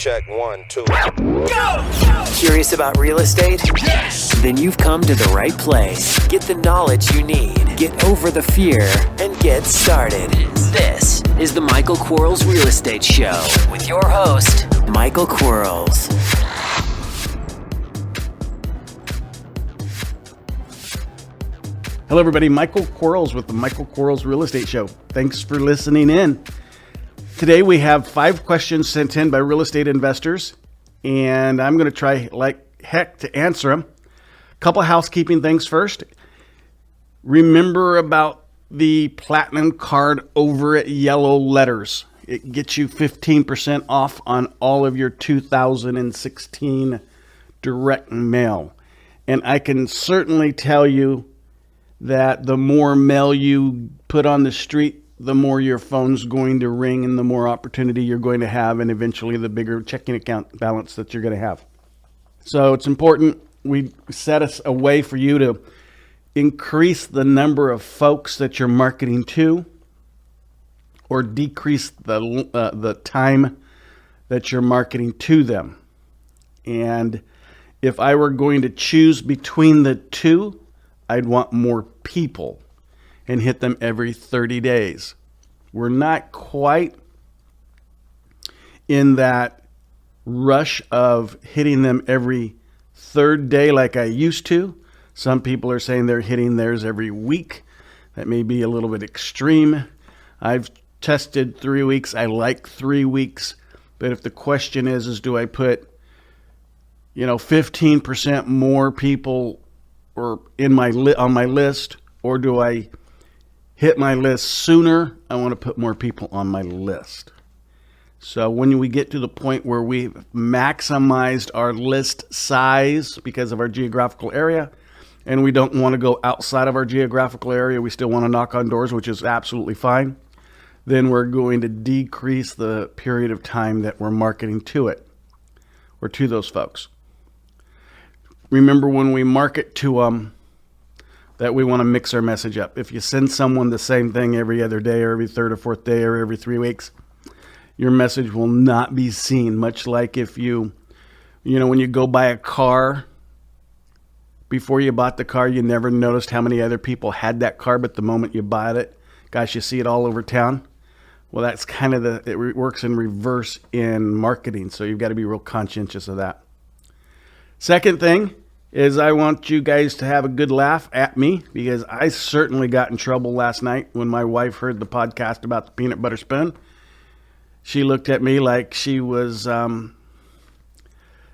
check, 1, 2. Go! Curious about real estate? Yes! Then you've come to the right place. Get the knowledge you need, get over the fear, and get started. This is the Michael Quarles Real Estate Show with your host, Michael Quarles. Hello, everybody. Michael Quarles with the Michael Quarles Real Estate Show. Thanks for listening in. Today, we have 5 questions sent in by real estate investors, and I'm going to try like heck to answer them. A couple housekeeping things first. Remember about the Platinum card over at Yellow Letters. It gets you 15% off on all of your 2016 direct mail. And I can certainly tell you that the more mail you put on the street, the more your phone's going to ring and the more opportunity you're going to have, and eventually the bigger checking account balance that you're going to have. So it's important we set us a way for you to increase the number of folks that you're marketing to, or decrease the time that you're marketing to them. And if I were going to choose between the two, I'd want more people and hit them every 30 days. We're not quite in that rush of hitting them every third day like I used to. Some people are saying they're hitting theirs every week. That may be a little bit extreme. I've tested 3 weeks. I like 3 weeks. But if the question is do I put 15% more people or on my list, or do I hit my list sooner? I want to put more people on my list. So when we get to the point where we've maximized our list size because of our geographical area, and we don't want to go outside of our geographical area, we still want to knock on doors, which is absolutely fine, then we're going to decrease the period of time that we're marketing to it or to those folks. Remember, when we market to them, that we want to mix our message up. If you send someone the same thing every other day or every third or fourth day or every 3 weeks, your message will not be seen. Much like if when you go buy a car, before you bought the car, you never noticed how many other people had that car, but the moment you bought it, gosh, you see it all over town. Well, that's kind of it works in reverse in marketing, so you've got to be real conscientious of that. Second thing is I want you guys to have a good laugh at me, because I certainly got in trouble last night when my wife heard the podcast about the peanut butter spoon. She looked at me like she was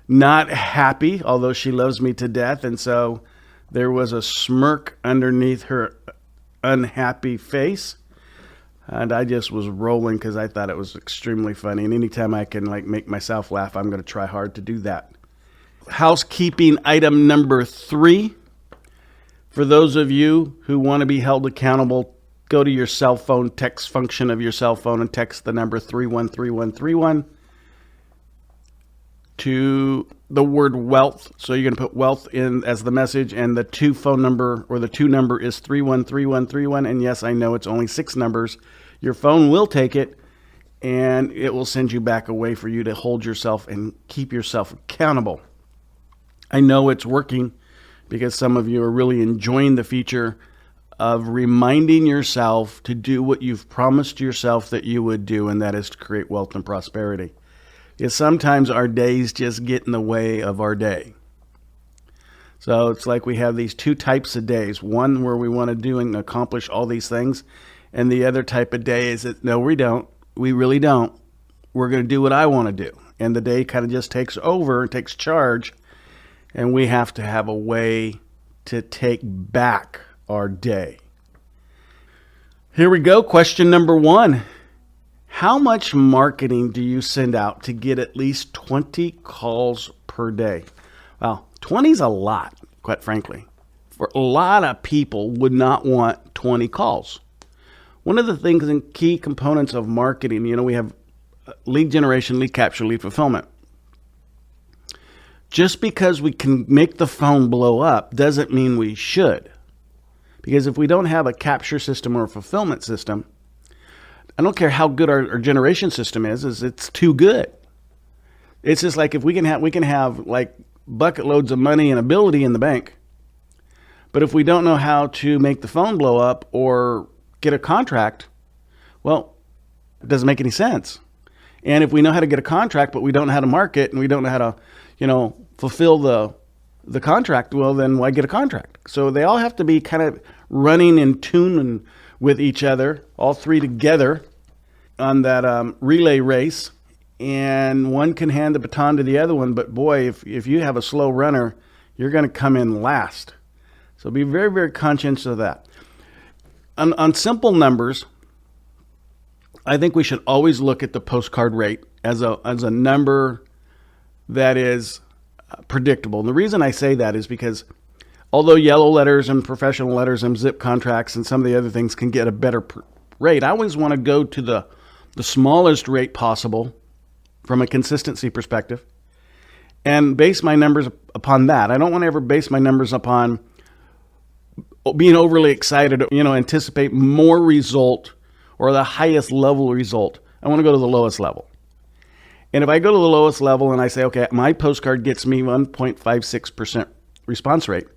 not happy, although she loves me to death. And so there was a smirk underneath her unhappy face. And I just was rolling because I thought it was extremely funny. And anytime I can make myself laugh, I'm going to try hard to do that. Housekeeping item number 3. For those of you who want to be held accountable, go to your cell phone text function of your cell phone and text the number 313131 to the word wealth. So you're going to put wealth in as the message, and the 2 phone number or the 2 number is 313131. And yes, I know it's only 6 numbers. Your phone will take it, and it will send you back a way for you to hold yourself and keep yourself accountable. I know it's working because some of you are really enjoying the feature of reminding yourself to do what you've promised yourself that you would do, and that is to create wealth and prosperity. Because sometimes our days just get in the way of our day. So it's like we have these 2 types of days. One where we want to do and accomplish all these things, and the other type of day is that, no, we don't. We really don't. We're going to do what I want to do. And the day kind of just takes over and takes charge. And we have to have a way to take back our day. Here we go. Question number 1. How much marketing do you send out to get at least 20 calls per day? Well, 20 is a lot, quite frankly. For a lot of people would not want 20 calls. One of the things and key components of marketing, we have lead generation, lead capture, lead fulfillment. Just because we can make the phone blow up doesn't mean we should. Because if we don't have a capture system or a fulfillment system, I don't care how good our generation system is it's too good. It's just like if we can have like bucket loads of money and ability in the bank, but if we don't know how to make the phone blow up or get a contract, well, it doesn't make any sense. And if we know how to get a contract, but we don't know how to market and we don't know how to, fulfill the contract, well, then why get a contract? So they all have to be kind of running in tune with each other, all three together on that relay race. And one can hand the baton to the other one. But boy, if you have a slow runner, you're going to come in last. So be very, very conscious of that. On simple numbers, I think we should always look at the postcard rate as a number that is predictable. And the reason I say that is because although yellow letters and professional letters and zip contracts and some of the other things can get a better rate, I always want to go to the smallest rate possible from a consistency perspective and base my numbers upon that. I don't want to ever base my numbers upon being overly excited, anticipate more result or the highest level result. I want to go to the lowest level. And if I go to the lowest level and I say, okay, my postcard gets me 1.56% response rate,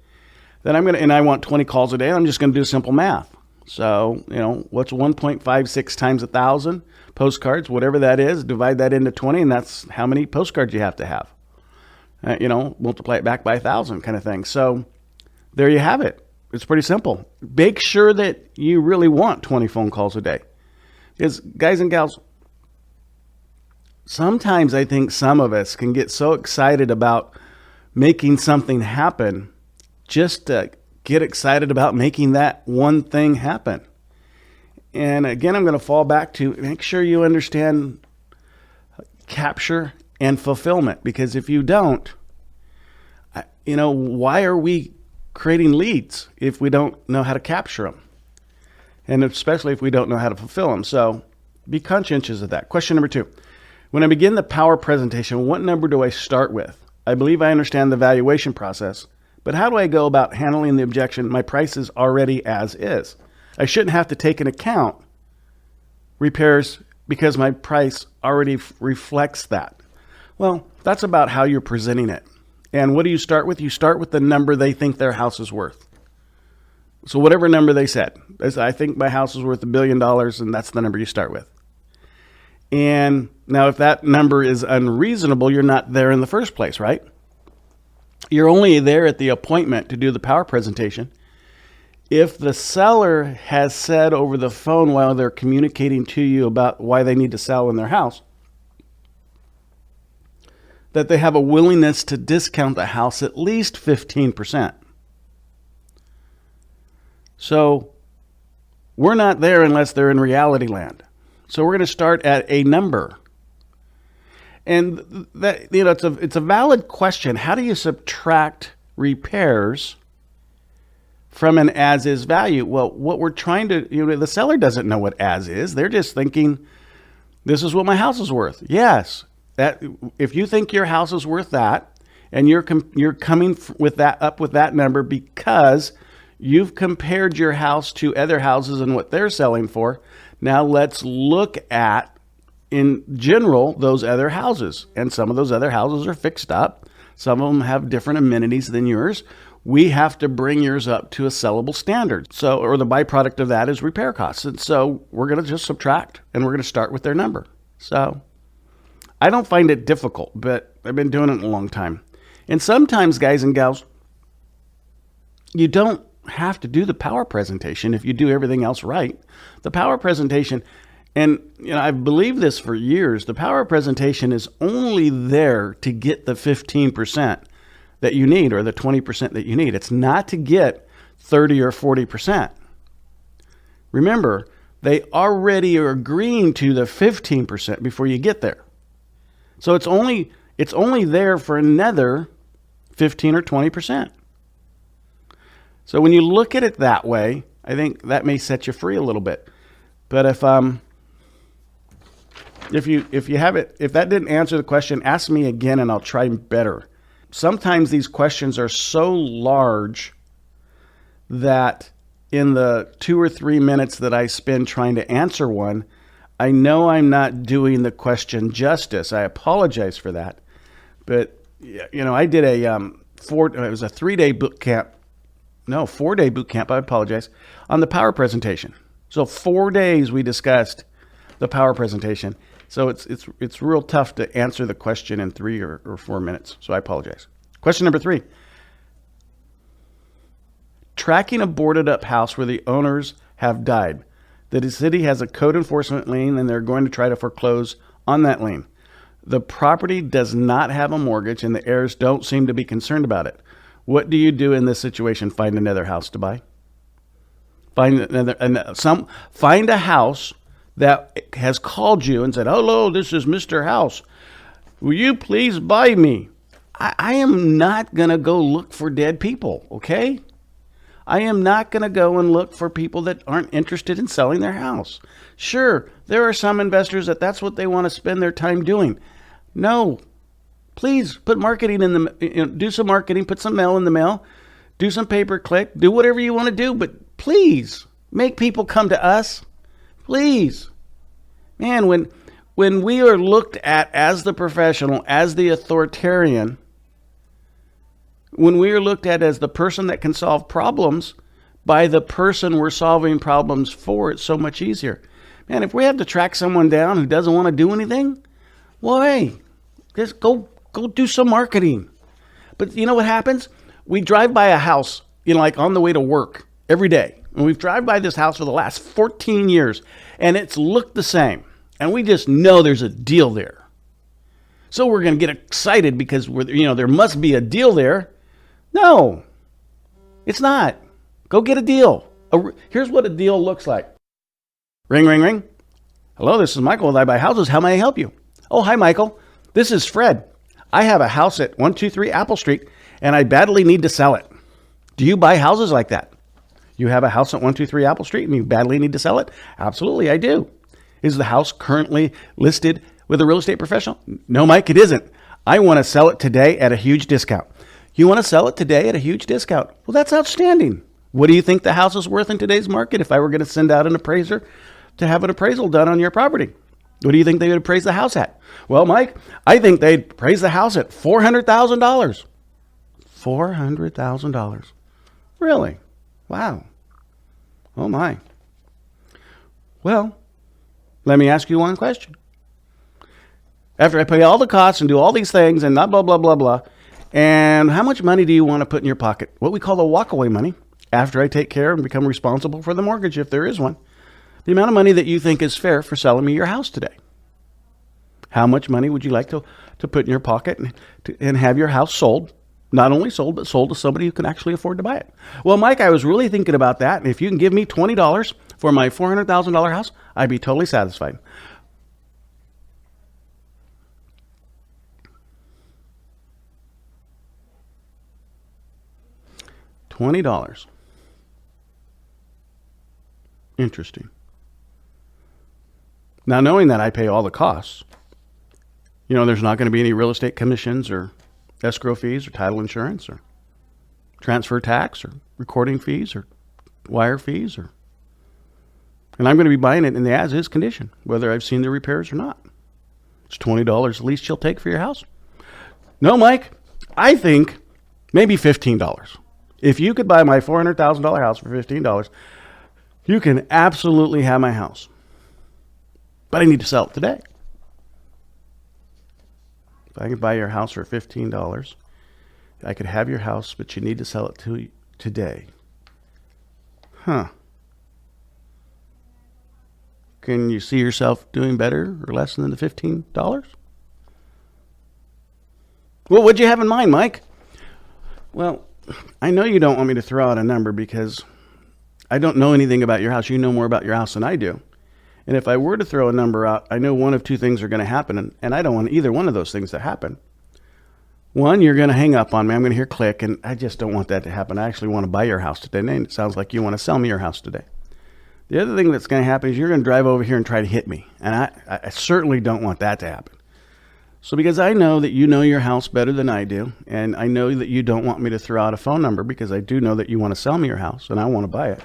then and I want 20 calls a day, I'm just going to do simple math. So, what's 1.56 times 1,000 postcards, whatever that is, divide that into 20, and that's how many postcards you have to have. Multiply it back by 1,000 kind of thing. So there you have it. It's pretty simple. Make sure that you really want 20 phone calls a day. Because guys and gals, sometimes I think some of us can get so excited about making something happen just to get excited about making that one thing happen. And again, I'm going to fall back to make sure you understand capture and fulfillment. Because if you don't, why are we creating leads if we don't know how to capture them? And especially if we don't know how to fulfill them. So be conscientious of that. Question number 2. When I begin the power presentation, what number do I start with? I believe I understand the valuation process, but how do I go about handling the objection? My price is already as is. I shouldn't have to take into account repairs because my price already reflects that. Well, that's about how you're presenting it. And what do you start with? You start with the number they think their house is worth. So whatever number they said, I think my house is worth $1 billion, and that's the number you start with. And now if that number is unreasonable, you're not there in the first place, right? You're only there at the appointment to do the power presentation if the seller has said over the phone while they're communicating to you about why they need to sell in their house, that they have a willingness to discount the house at least 15%. So we're not there unless they're in reality land. So we're going to start at a number. And that, it's a valid question. How do you subtract repairs from an as-is value? Well, what we're trying to, the seller doesn't know what as is. They're just thinking, this is what my house is worth. Yes, that if you think your house is worth that, and you're coming with that number because you've compared your house to other houses and what they're selling for. Now let's look at, in general, those other houses. And some of those other houses are fixed up. Some of them have different amenities than yours. We have to bring yours up to a sellable standard. So, or the byproduct of that is repair costs. And so we're going to just subtract and we're going to start with their number. So I don't find it difficult, but I've been doing it a long time. And sometimes, guys and gals, you don't have to do the power presentation if you do everything else right. The power presentation, and I've believed this for years, the power presentation is only there to get the 15% that you need or the 20% that you need. It's not to get 30 or 40%. Remember, they already are agreeing to the 15% before you get there. So it's only there for another 15 or 20%. So when you look at it that way, I think that may set you free a little bit. But if that didn't answer the question, ask me again and I'll try better. Sometimes these questions are so large that in the 2 or 3 minutes that I spend trying to answer one, I know I'm not doing the question justice. I apologize for that. But I did it was a 3-day boot camp. No, 4-day boot camp. I apologize, on the power presentation. So 4 days we discussed the power presentation. So it's real tough to answer the question in 3 or 4 minutes. So I apologize. Question number 3. Tracking a boarded up house where the owners have died. The city has a code enforcement lien and they're going to try to foreclose on that lien. The property does not have a mortgage and the heirs don't seem to be concerned about it. What do you do in this situation? Find another house to buy? Find a house that has called you and said, "Hello, this is Mr. House. Will you please buy me?" I am not going to go look for dead people, okay? I am not going to go and look for people that aren't interested in selling their house. Sure, there are some investors that's what they want to spend their time doing. No, please put marketing in the, do some marketing, put some mail in the mail, do some pay-per-click, do whatever you want to do, but please make people come to us. Please. Man, when we are looked at as the professional, as the authoritarian, when we are looked at as the person that can solve problems by the person we're solving problems for, it's so much easier. Man, if we have to track someone down who doesn't want to do anything, well, hey, just go do some marketing. But you know what happens? We drive by a house, like on the way to work every day. And we've driven by this house for the last 14 years, and it's looked the same. And we just know there's a deal there. So we're going to get excited because there must be a deal there. No, it's not. Go get a deal. Here's what a deal looks like. Ring, ring, ring. Hello, this is Michael with I Buy Houses. How may I help you? Oh, hi, Michael. This is Fred. I have a house at 123 Apple Street, and I badly need to sell it. Do you buy houses like that? You have a house at 123 Apple Street, and you badly need to sell it? Absolutely, I do. Is the house currently listed with a real estate professional? No, Mike, it isn't. I want to sell it today at a huge discount. You want to sell it today at a huge discount? Well, that's outstanding. What do you think the house is worth in today's market if I were going to send out an appraiser to have an appraisal done on your property? What do you think they would appraise the house at? Well, Mike, I think they'd appraise the house at $400,000. $400,000. Really? Wow. Oh, my. Well, let me ask you one question. After I pay all the costs and do all these things and blah, blah, blah, blah, blah, and how much money do you want to put in your pocket? What we call the walkaway money, after I take care and become responsible for the mortgage, if there is one. The amount of money that you think is fair for selling me your house today. How much money would you like to put in your pocket and have your house sold? Not only sold, but sold to somebody who can actually afford to buy it. Well, Mike, I was really thinking about that. And if you can give me $20 for my $400,000 house, I'd be totally satisfied. $20. Interesting. Now, knowing that I pay all the costs, there's not going to be any real estate commissions or escrow fees or title insurance or transfer tax or recording fees or wire fees, and I'm going to be buying it in the as-is condition, whether I've seen the repairs or not. It's $20 the least you'll take for your house? No, Mike, I think maybe $15. If you could buy my $400,000 house for $15, you can absolutely have my house. But I need to sell it today. If I could buy your house for $15, I could have your house, but you need to sell it today. Huh. Can you see yourself doing better or less than the $15? Well, what'd you have in mind, Mike? Well, I know you don't want me to throw out a number because I don't know anything about your house. You know more about your house than I do. And if I were to throw a number out, I know one of two things are going to happen, and I don't want either one of those things to happen. One, you're going to hang up on me. I'm going to hear click, and I just don't want that to happen. I actually want to buy your house today, and it sounds like you want to sell me your house today. The other thing that's going to happen is you're going to drive over here and try to hit me, and I certainly don't want that to happen. So because I know that you know your house better than I do, and I know that you don't want me to throw out a phone number because I do know that you want to sell me your house, and I want to buy it.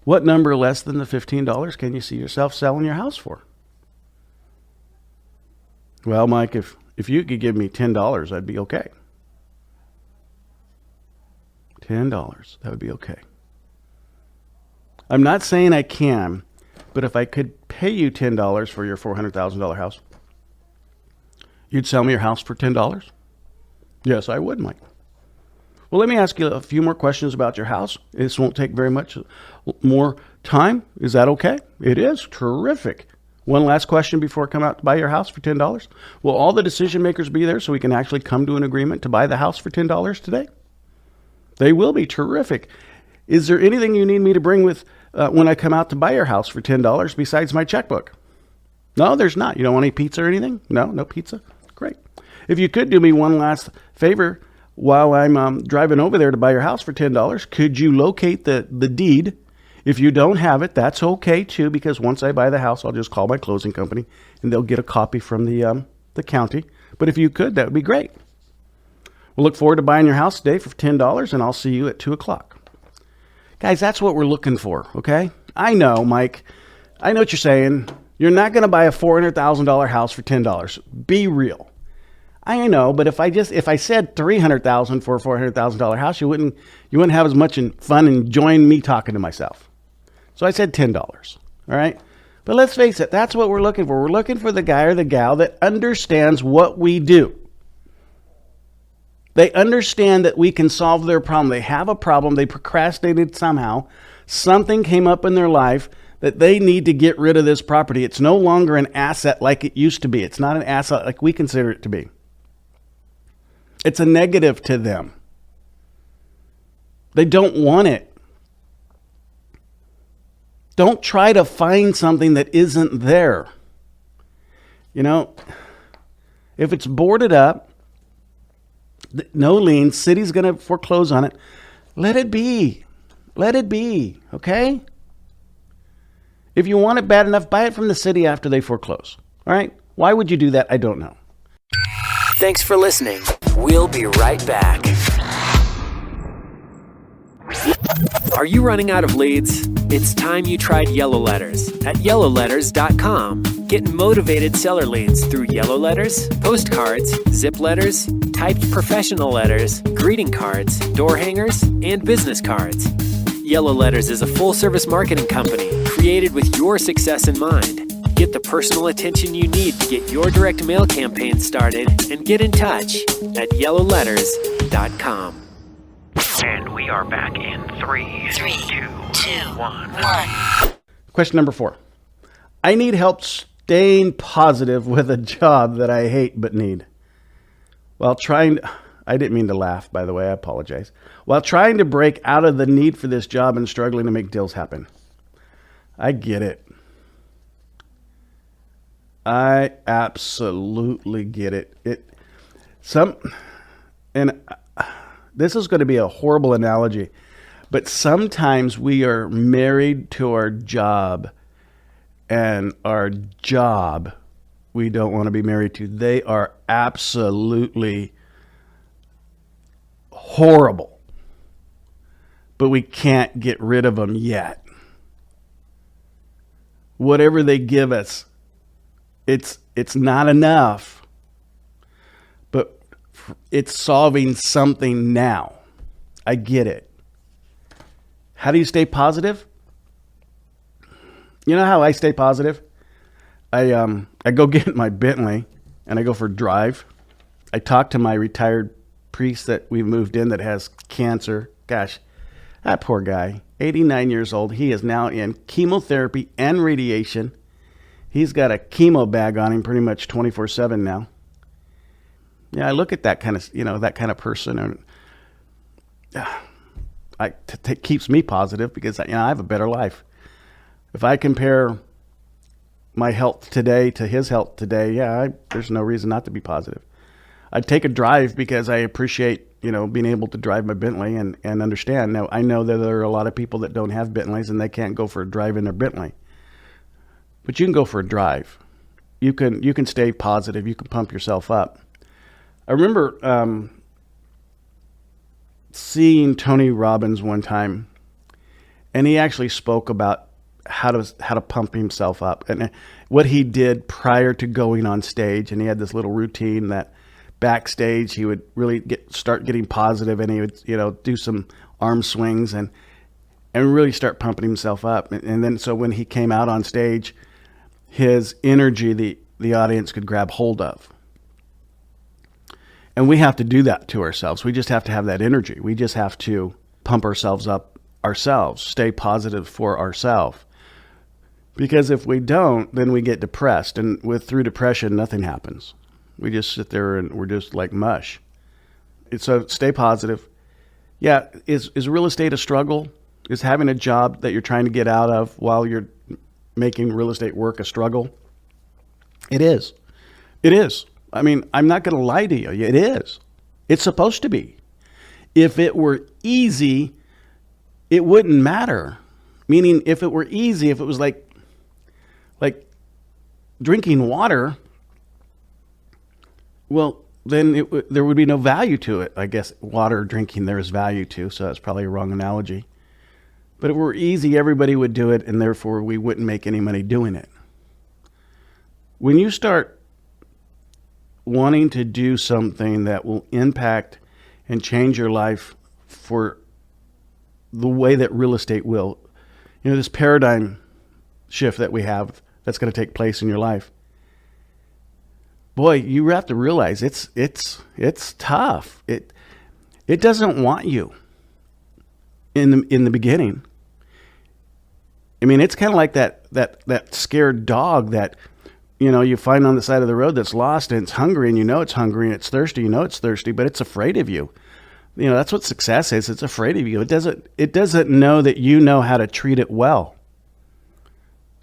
What number less than the $15 can you see yourself selling your house for? Well, Mike, if If you could give me $10, I'd be okay. $10, that would be okay. I'm not saying I can, but if I could pay you $10 for your $400,000 house, you'd sell me your house for $10? Yes, I would, Mike. Well, let me ask you a few more questions about your house. This won't take very much more time. Is that okay? It is. Terrific. One last question before I come out to buy your house for $10. Will all the decision makers be there so we can actually come to an agreement to buy the house for $10 today? They will be. Terrific. Is there anything you need me to bring with when I come out to buy your house for $10 besides my checkbook? No, there's not. You don't want any pizza or anything? No pizza? Great. If you could do me one last favor while I'm driving over there to buy your house for $10, could you locate the deed? If you don't have it, that's okay too, because once I buy the house, I'll just call my closing company and they'll get a copy from the county. But if you could, that would be great. We'll look forward to buying your house today for $10, and I'll see you at 2 o'clock. Guys, that's what we're looking for, okay? I know, Mike. I know what you're saying. You're not going to buy a $400,000 house for $10. Be real. I know, but if I said $300,000 for a $400,000 house, you wouldn't have as much fun enjoying me talking to myself. So I said $10. All right? But let's face it, that's what we're looking for. We're looking for the guy or the gal that understands what we do. They understand that we can solve their problem. They have a problem. They procrastinated somehow. Something came up in their life that they need to get rid of this property. It's no longer an asset like it used to be. It's not an asset like we consider it to be. It's a negative to them. They don't want it. Don't try to find something that isn't there. You know, if it's boarded up, no lien, city's going to foreclose on it. Let it be. Let it be, okay? If you want it bad enough, buy it from the city after they foreclose. All right? Why would you do that? I don't know. Thanks for listening. We'll be right back. Are you running out of leads? It's time you tried Yellow Letters at yellowletters.com. Get motivated seller leads through Yellow Letters, postcards, zip letters, typed professional letters, greeting cards, door hangers, and business cards. Yellow Letters is a full-service marketing company created with your success in mind. Get the personal attention you need to get your direct mail campaign started and get in touch at yellowletters.com. And we are back in 3, 2, 1. Question number 4. I need help staying positive with a job that I hate but need. While trying to, I didn't mean to laugh, by the way, I apologize. While trying to break out of the need for this job and struggling to make deals happen. I get it. I absolutely get it. This is going to be a horrible analogy, but sometimes we are married to our job, and our job we don't want to be married to. They are absolutely horrible, but we can't get rid of them yet. Whatever they give us, it's not enough, but it's solving something now. I get it. How do you stay positive? You know how I stay positive? I go get my Bentley and I go for a drive. I talk to my retired priest that we moved in that has cancer. Gosh, that poor guy, 89 years old. He is now in chemotherapy and radiation. He's got a chemo bag on him pretty much 24/7 now. Yeah, I look at that kind of person, and it keeps me positive because I have a better life. If I compare my health today to his health today, there's no reason not to be positive. I'd take a drive because I appreciate being able to drive my Bentley and understand. Now, I know that there are a lot of people that don't have Bentleys and they can't go for a drive in their Bentley. But you can go for a drive. You can stay positive. You can pump yourself up. I remember seeing Tony Robbins one time, and he actually spoke about how to pump himself up, and what he did prior to going on stage. And he had this little routine that backstage he would really start getting positive, and he would, do some arm swings and really start pumping himself up. And then so when he came out on stage, his energy, the audience could grab hold of. And we have to do that to ourselves. We just have to have that energy. We just have to pump ourselves up ourselves, stay positive for ourselves. Because if we don't, then we get depressed. And through depression, nothing happens. We just sit there and we're just like mush. So stay positive. Yeah, is real estate a struggle? Is having a job that you're trying to get out of while you're making real estate work a struggle? It is. It is. I mean, I'm not going to lie to you. It is. It's supposed to be. If it were easy, it wouldn't matter. Meaning, if it were easy, if it was like drinking water, well, then there would be no value to it. I guess water drinking there is value to, so that's probably a wrong analogy. But if it were easy, everybody would do it, and therefore we wouldn't make any money doing it. When you start wanting to do something that will impact and change your life for the way that real estate will, this paradigm shift that we have that's going to take place in your life, boy, you have to realize it's tough. It doesn't want you in the beginning. I mean, it's kind of like that scared dog that you find on the side of the road that's lost, and it's hungry, and it's hungry, and it's thirsty, it's thirsty, but it's afraid of you. That's what success is. It's afraid of you. It doesn't know that you know how to treat it well.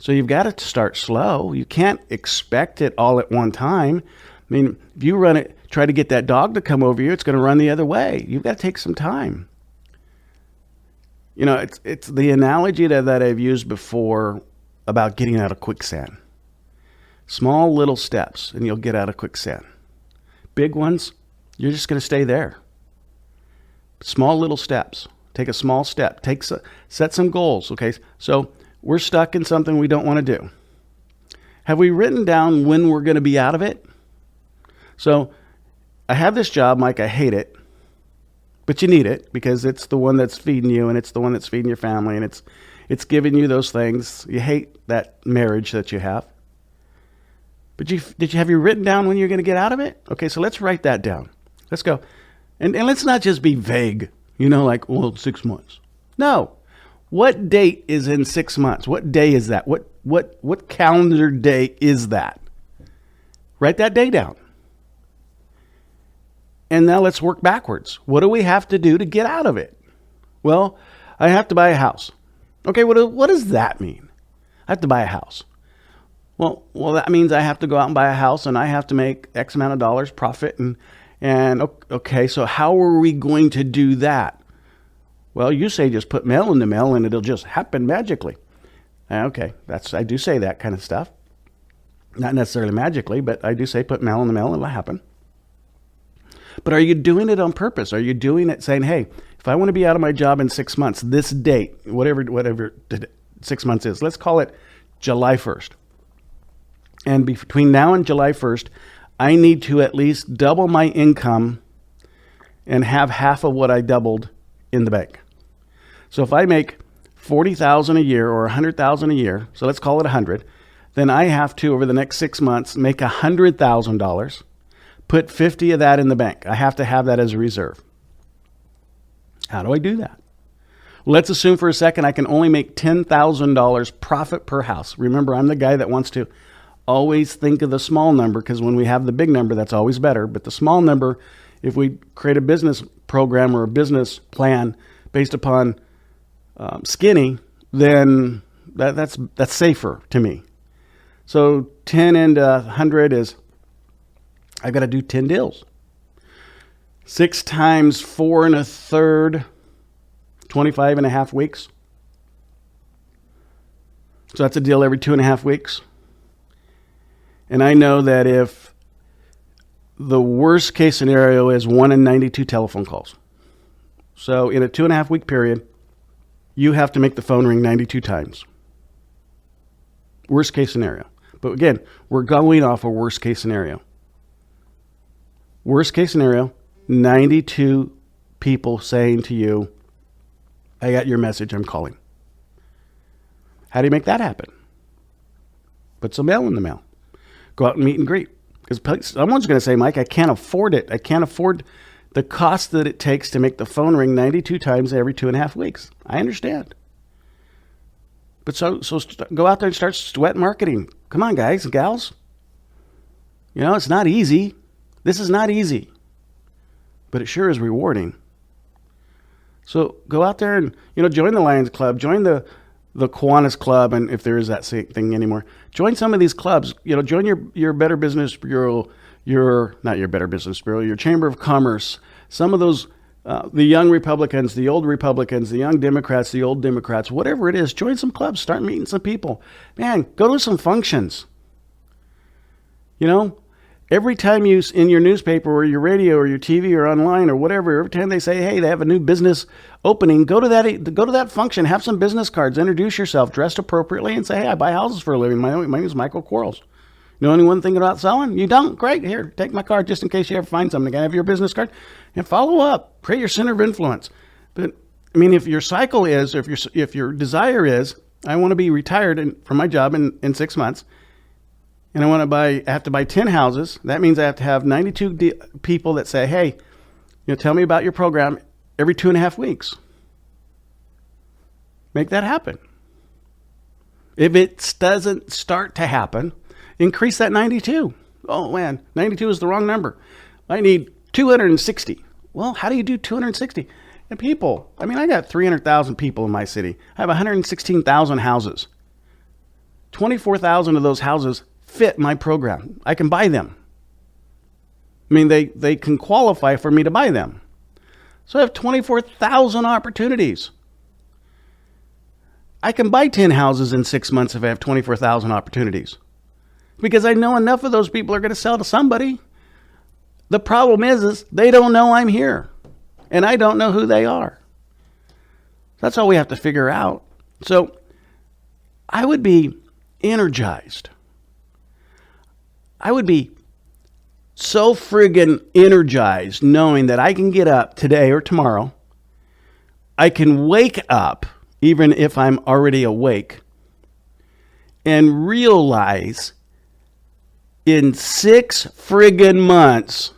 So you've got to start slow. You can't expect it all at one time. I mean, if you try to get that dog to come over you, it's going to run the other way. You've got to take some time. It's the analogy that I've used before about getting out of quicksand. Small little steps and you'll get out of quicksand. Big ones, you're just going to stay there. Small little steps. Take a small step. Set some goals. Okay, so we're stuck in something we don't want to do. Have we written down when we're going to be out of it? So I have this job, Mike. I hate it, but you need it because it's the one that's feeding you, and it's the one that's feeding your family, and it's giving you those things. You hate that marriage that you have. But have you written down when you're going to get out of it? Okay, so let's write that down. Let's go. And let's not just be vague, 6 months. No. What date is in 6 months? What day is that? What calendar day is that? Write that day down. And now let's work backwards. What do we have to do to get out of it? Well, I have to buy a house. Okay, what does that mean? I have to buy a house. Well, that means I have to go out and buy a house, and I have to make X amount of dollars profit. And okay, so how are we going to do that? Well, you say just put mail in the mail, and it'll just happen magically. Okay, I do say that kind of stuff. Not necessarily magically, but I do say put mail in the mail, and it'll happen. But are you doing it on purpose? Are you doing it saying, hey, if I want to be out of my job in 6 months, this date, whatever 6 months is, let's call it July 1st. And between now and July 1st, I need to at least double my income and have half of what I doubled in the bank. So if I make $40,000 a year or $100,000 a year, so let's call it 100, then I have to, over the next 6 months, make $100,000, put 50 of that in the bank. I have to have that as a reserve. How do I do that? Let's assume for a second I can only make $10,000 profit per house. Remember, I'm the guy that wants to always think of the small number, because when we have the big number, that's always better. But the small number, if we create a business program or a business plan based upon skinny, then that's safer to me. So 10 into 100 is, I've got to do 10 deals. 6 times 4 1/3, 25 and a half weeks. So that's a deal every 2.5 weeks. And I know that if the worst case scenario is 1 in 92 telephone calls. So in a 2.5 week period, you have to make the phone ring 92 times. Worst case scenario. But again, we're going off a worst case scenario. Worst case scenario, 92 people saying to you, I got your message, I'm calling. How do you make that happen? Put some mail in the mail. Go out and meet and greet. Because someone's going to say, Mike, I can't afford it. I can't afford the cost that it takes to make the phone ring 92 times every 2.5 weeks. I understand. But so go out there and start sweat marketing. Come on, guys and gals. You know, it's not easy. This is not easy. But it sure is rewarding. So go out there and, join the Lions Club. Join the Kiwanis Club, and if there is that thing anymore. Join some of these clubs. Join your Better Business Bureau, your Chamber of Commerce. Some of those, the young Republicans, the old Republicans, the young Democrats, the old Democrats, whatever it is, join some clubs. Start meeting some people. Man, go to some functions. Every time you, in your newspaper or your radio or your TV or online or whatever, every time they say, hey, they have a new business opening, go to that function, have some business cards, introduce yourself, dressed appropriately, and say, hey, I buy houses for a living. My name is Michael Quarles. You know anyone thinking about selling? You don't? Great. Here, take my card just in case you ever find something. Can I have your business card? And follow up. Create your center of influence. But, if your cycle is, if your desire is, I want to be retired from my job in 6 months, and I have to buy 10 houses. That means I have to have 92 people that say, hey, tell me about your program every 2.5 weeks. Make that happen. If it doesn't start to happen, increase that 92. Oh man, 92 is the wrong number. I need 260. Well, how do you do 260? And people, I got 300,000 people in my city. I have 116,000 houses. 24,000 of those houses fit my program. I can buy them. They can qualify for me to buy them. So I have 24,000 opportunities. I can buy 10 houses in 6 months if I have 24,000 opportunities. Because I know enough of those people are going to sell to somebody. The problem is they don't know I'm here. And I don't know who they are. That's all we have to figure out. So I would be energized. I would be so friggin' energized knowing that I can get up today or tomorrow. I can wake up, even if I'm already awake, and realize in 6 friggin' months,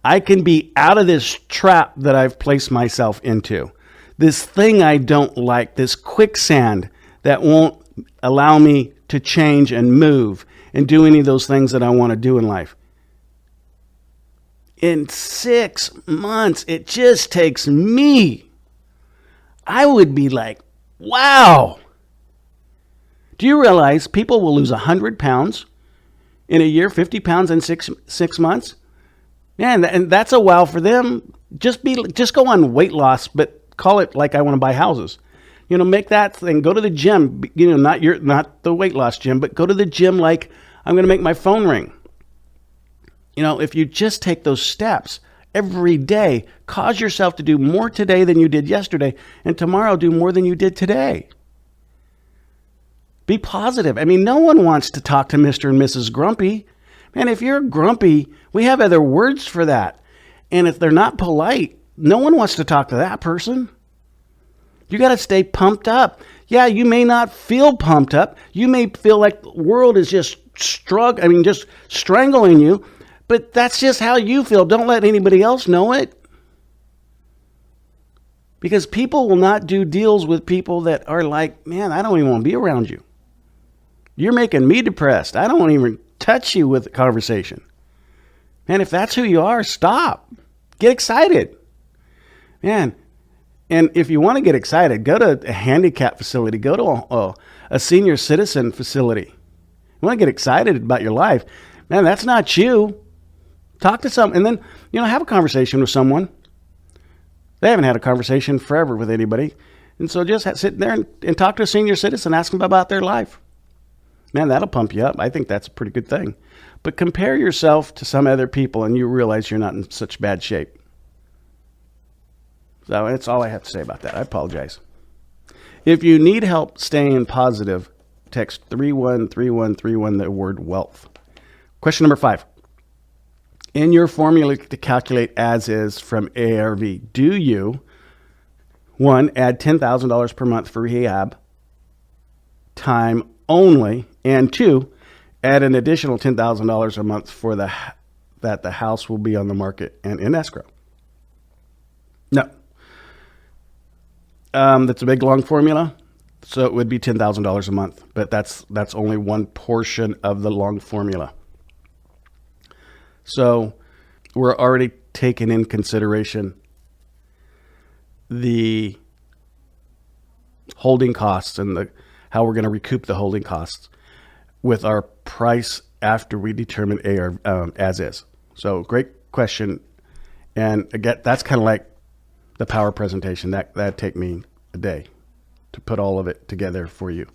I can be out of this trap that I've placed myself into. This thing I don't like, this quicksand that won't allow me to change and move and do any of those things that I want to do in life. In 6 months, it just takes me. I would be like, wow. Do you realize people will lose 100 pounds in a year, 50 pounds in six months? Man, and that's a wow for them. Just go on weight loss, but call it like I want to buy houses. Make that thing. Go to the gym. Not the weight loss gym, but go to the gym like I'm going to make my phone ring. If you just take those steps every day, cause yourself to do more today than you did yesterday, and tomorrow do more than you did today. Be positive. No one wants to talk to Mr. and Mrs. Grumpy. Man, if you're grumpy, we have other words for that. And if they're not polite, no one wants to talk to that person. You got to stay pumped up. Yeah, you may not feel pumped up. You may feel like the world is just just strangling you. But that's just how you feel. Don't let anybody else know it. Because people will not do deals with people that are like, man, I don't even want to be around you. You're making me depressed. I don't want to even touch you with a conversation. Man, if that's who you are, stop. Get excited. Man, and if you want to get excited, go to a handicap facility. Go to a senior citizen facility. You want to get excited about your life. Man, that's not you. Talk to someone, and then, have a conversation with someone. They haven't had a conversation forever with anybody. And so just sit there and talk to a senior citizen, ask them about their life. Man, that'll pump you up. I think that's a pretty good thing. But compare yourself to some other people and you realize you're not in such bad shape. So that's all I have to say about that. I apologize. If you need help staying positive, text 313131 the word wealth. Question number 5. In your formula to calculate as is from ARV, do you, 1, add $10,000 per month for rehab time only, and 2, add an additional $10,000 a month for that the house will be on the market and in escrow? No. That's a big long formula, so it would be $10,000 a month, but that's only one portion of the long formula. So we're already taking in consideration the holding costs and how we're going to recoup the holding costs with our price after we determine AR as is. So great question. And again, that's kind of like the power presentation. That'd take me a day to put all of it together for you.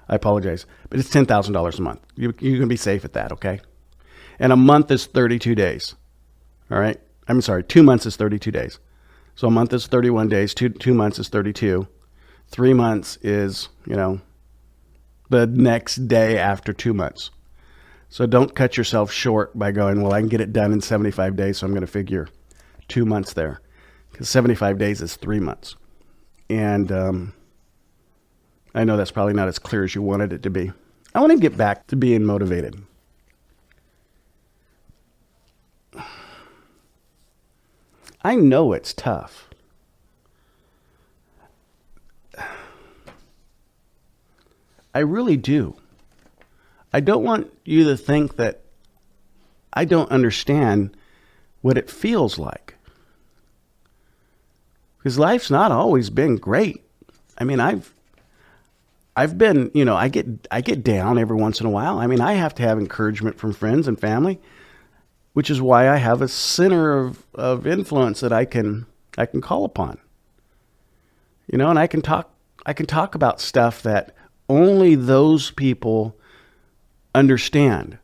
I apologize, but it's $10,000 a month. You can be safe at that, okay? And a month is 32 days. All right? I'm sorry, 2 months is 32 days. So a month is 31 days, 2 months is 32. 3 months is, the next day after 2 months. So don't cut yourself short by going, well, I can get it done in 75 days, so I'm going to figure 2 months there. Because 75 days is 3 months. And I know that's probably not as clear as you wanted it to be. I want to get back to being motivated. I know it's tough. I really do. I don't want you to think that I don't understand what it feels like. Because life's not always been great. I mean, I've been, I get down every once in a while. I mean, I have to have encouragement from friends and family, which is why I have a center of influence that I can call upon. And I can talk about stuff that only those people understand.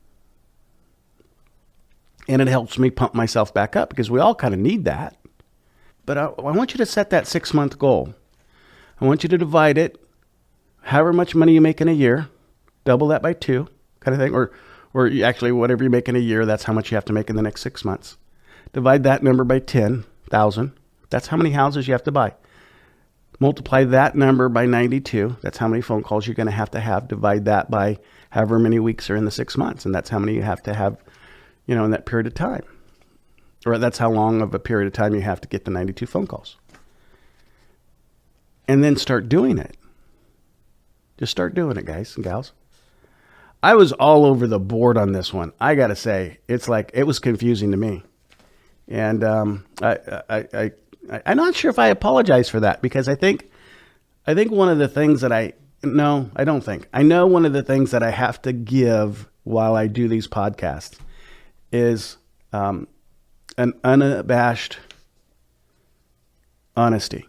And it helps me pump myself back up because we all kind of need that. But I want you to set that 6-month goal. I want you to divide it, however much money you make in a year, double that by 2 kind of thing, or actually whatever you make in a year, that's how much you have to make in the next 6 months. Divide that number by 10,000. That's how many houses you have to buy. Multiply that number by 92. That's how many phone calls you're going to have. Divide that by however many weeks are in the 6 months. And that's how many you have to have, in that period of time. Or that's how long of a period of time you have to get the 92 phone calls. And then start doing it. Just start doing it, guys and gals. I was all over the board on this one. I got to say, it's like, it was confusing to me. And I'm not sure if I apologize for that, because I think one of the things that I know one of the things that I have to give while I do these podcasts is an unabashed honesty.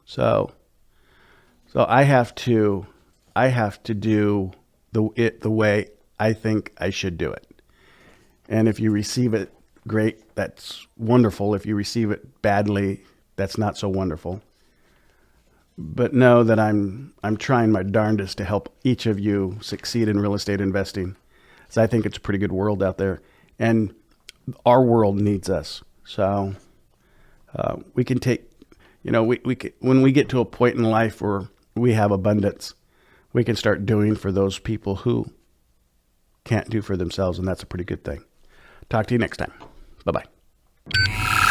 So I have to do the way I think I should do it. And if you receive it, great, that's wonderful. If you receive it badly, that's not so wonderful. But know that I'm trying my darndest to help each of you succeed in real estate investing. So I think it's a pretty good world out there, and our world needs us. So we can take, we can, when we get to a point in life where we have abundance, we can start doing for those people who can't do for themselves, and that's a pretty good thing. Talk to you next time. Bye-bye.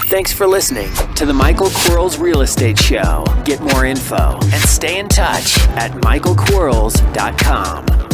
Thanks for listening to the Michael Quarles Real Estate Show. Get more info and stay in touch at michaelquarles.com.